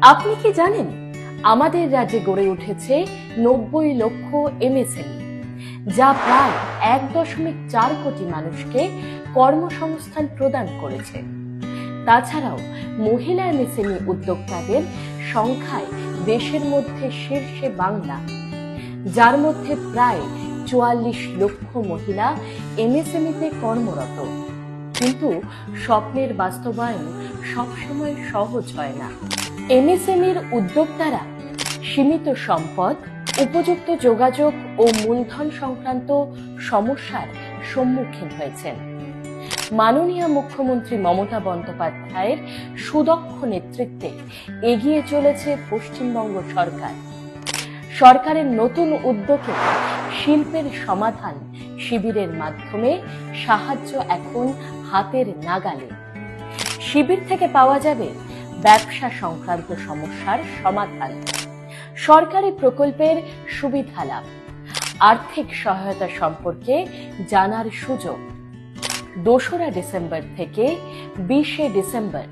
আপনি কি জানেন আমাদের রাজ্যে গড়ে উঠেছে 90 লক্ষ এমএসএমই, যা প্রায় 1.4 কোটি মানুষকে কর্মসংস্থান প্রদান করেছে। তাছাড়াও মহিলা এমএসএমই উদ্যোক্তাদের সংখ্যায় দেশের মধ্যে শীর্ষে বাংলা, যার মধ্যে প্রায় 44 লক্ষ মহিলা এমএসএমইতে কর্মরত। কিন্তু স্বপ্নের বাস্তবায়ন সবসময় সহজ হয় না। এমএসএমইর উদ্যোক্তারা সীমিত সম্পদ, উপযুক্ত যোগাযোগ ও মূলধন সংক্রান্ত সমস্যার সম্মুখীন হয়েছেন। মাননীয় মুখ্যমন্ত্রী মমতা বন্দ্যোপাধ্যায়ের সুদক্ষ নেতৃত্বে এগিয়ে চলেছে পশ্চিমবঙ্গ সরকার। সরকারের নতুন উদ্যোগে শিল্পের সমাধান শিবিরের মাধ্যমে সাহায্য এখন হাতের নাগালে। শিবির থেকে পাওয়া যাবে ব্যবসা সংক্রান্ত সমস্যার সমাধান, সরকারি প্রকল্পের সুবিধা লাভ, আর্থিক সহায়তা সম্পর্কে জানার সুযোগ। 2রা ডিসেম্বর থেকে 20শে ডিসেম্বর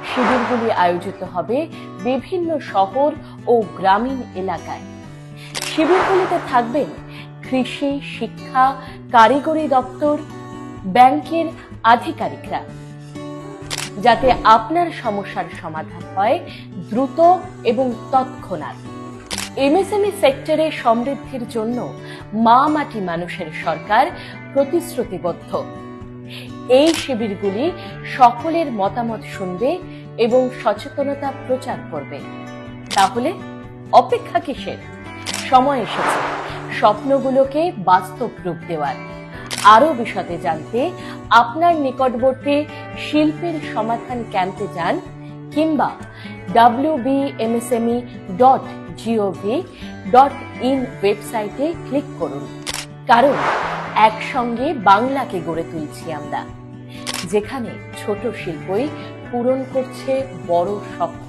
শিবিরগুলি আয়োজিত হবে বিভিন্ন শহর ও গ্রামীণ এলাকায়। শিবিরগুলিতে থাকবেন কৃষি, শিক্ষা, কারিগরি দপ্তর, ব্যাংকের আধিকারিকরা, যাতে আপনার সমস্যার সমাধান হয় দ্রুত এবং তৎক্ষণাৎ। এমএসএমই সেক্টরে সমৃদ্ধির জন্য মা মাটি মানুষের সরকার প্রতিশ্রুতিবদ্ধ। এই শিবিরগুলি সকলের মতামত শুনবে এবং সচেতনতা প্রচার করবে। তাহলে অপেক্ষা কিসের? সময় এসেছে স্বপ্নগুলোকে বাস্তব রূপ দেওয়ার। আরো বিশদে জানতে আপনার নিকটবর্তী শিল্পের সমাধান ক্যাম্পে যান কিংবা wbmsme.gov.in ওয়েবসাইটে ক্লিক করুন। কারণ একসঙ্গে বাংলাকে গড়ে তুলছি আমরা, যেখানে ছোট শিল্পই পূরণ করছে বড় স্বপ্ন।